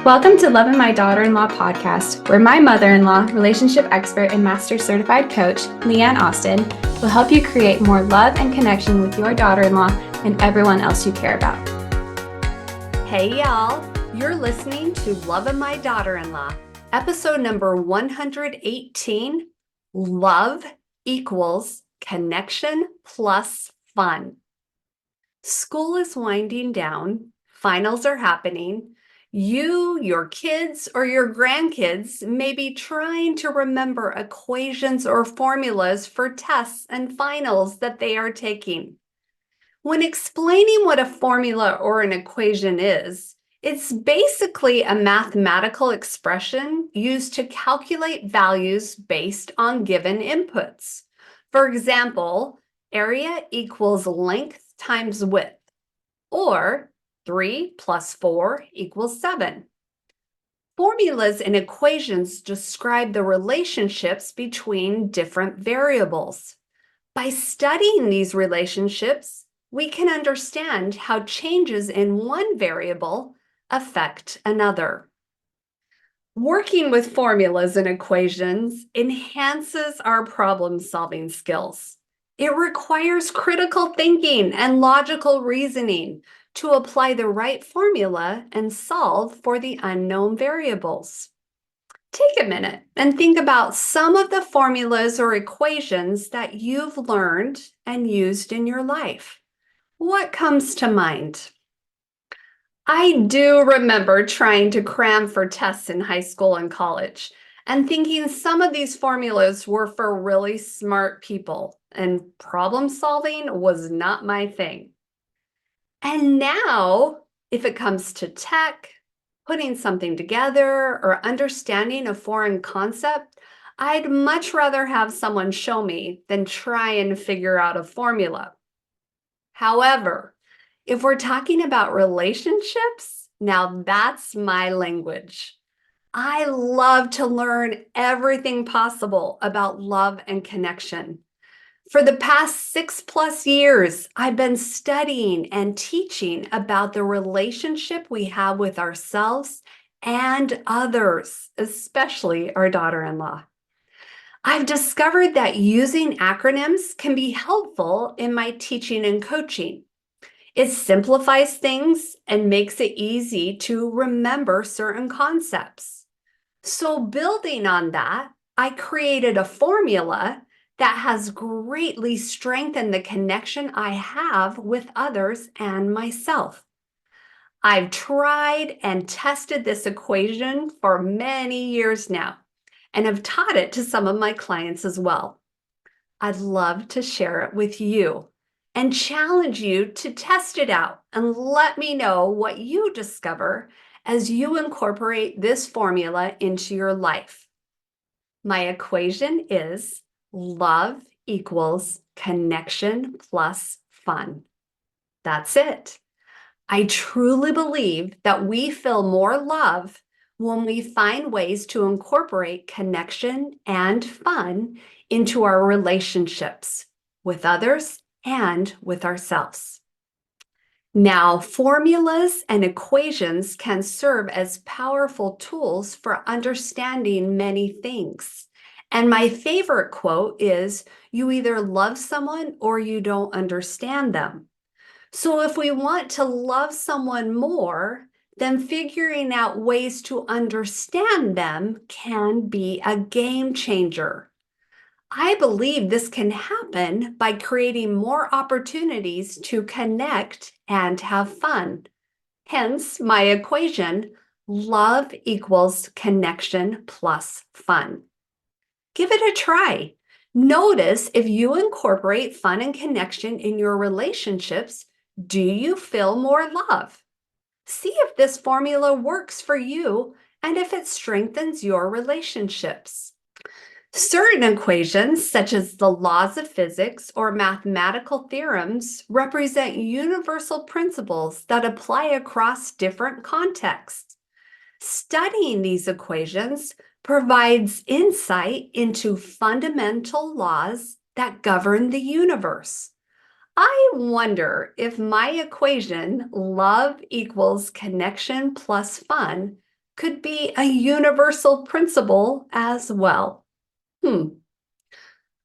Welcome to Loving My Daughter-in-Law podcast, where my mother-in-law, relationship expert, and master certified coach, Leanne Austin, will help you create more love and connection with your daughter-in-law and everyone else you care about. Hey y'all, you're listening to Loving My Daughter-in-Law, episode number 118, Love equals Connection plus Fun. School is winding down, finals are happening. You, your kids, or your grandkids may be trying to remember equations or formulas for tests and finals that they are taking. When explaining what a formula or an equation is, it's basically a mathematical expression used to calculate values based on given inputs. For example, area equals length times width, or 3 plus 4 equals 7. Formulas and equations describe the relationships between different variables. By studying these relationships, we can understand how changes in one variable affect another. Working with formulas and equations enhances our problem-solving skills. It requires critical thinking and logical reasoning to apply the right formula and solve for the unknown variables. Take a minute and think about some of the formulas or equations that you've learned and used in your life. What comes to mind? I do remember trying to cram for tests in high school and college and thinking some of these formulas were for really smart people, and problem solving was not my thing. And now, if it comes to tech, putting something together, or understanding a foreign concept, I'd much rather have someone show me than try and figure out a formula. However, if we're talking about relationships, now that's my language. I love to learn everything possible about love and connection. For the past 6+ years, I've been studying and teaching about the relationship we have with ourselves and others, especially our daughter-in-law. I've discovered that using acronyms can be helpful in my teaching and coaching. It simplifies things and makes it easy to remember certain concepts. So building on that, I created a formula that has greatly strengthened the connection I have with others and myself. I've tried and tested this equation for many years now and have taught it to some of my clients as well. I'd love to share it with you and challenge you to test it out and let me know what you discover as you incorporate this formula into your life. My equation is love equals connection plus fun. That's it. I truly believe that we feel more love when we find ways to incorporate connection and fun into our relationships with others and with ourselves. Now, formulas and equations can serve as powerful tools for understanding many things. And my favorite quote is, "You either love someone or you don't understand them." So if we want to love someone more, then figuring out ways to understand them can be a game changer. I believe this can happen by creating more opportunities to connect and have fun. Hence my equation, love equals connection plus fun. Give it a try. Notice if you incorporate fun and connection in your relationships, do you feel more love? See if this formula works for you and if it strengthens your relationships. Certain equations, such as the laws of physics or mathematical theorems, represent universal principles that apply across different contexts. Studying these equations provides insight into fundamental laws that govern the universe. I wonder if my equation, love equals connection plus fun, could be a universal principle as well.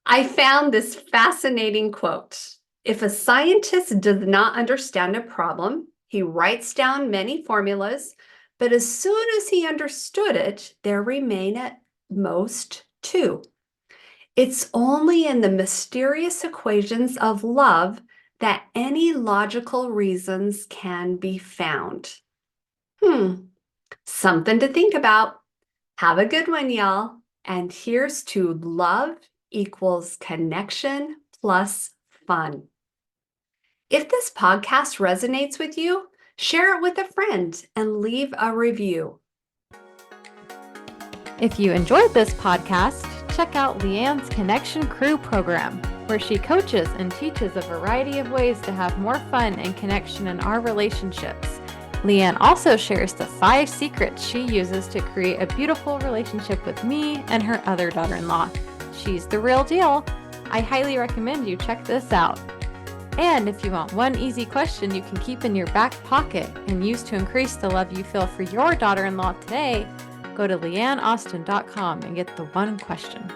I found this fascinating quote. If a scientist does not understand a problem, he writes down many formulas, but as soon as he understood it, there remain at most two. It's only in the mysterious equations of love that any logical reasons can be found. Something to think about. Have a good one, y'all. And here's to love equals connection plus fun. If this podcast resonates with you, share it with a friend and leave a review. If you enjoyed this podcast, check out Leanne's Connection Crew program, where she coaches and teaches a variety of ways to have more fun and connection in our relationships. Leanne also shares the 5 secrets she uses to create a beautiful relationship with me and her other daughter-in-law. She's the real deal. I highly recommend you check this out. And if you want one easy question you can keep in your back pocket and use to increase the love you feel for your daughter-in-law today, go to leanneaustin.com and get the one question.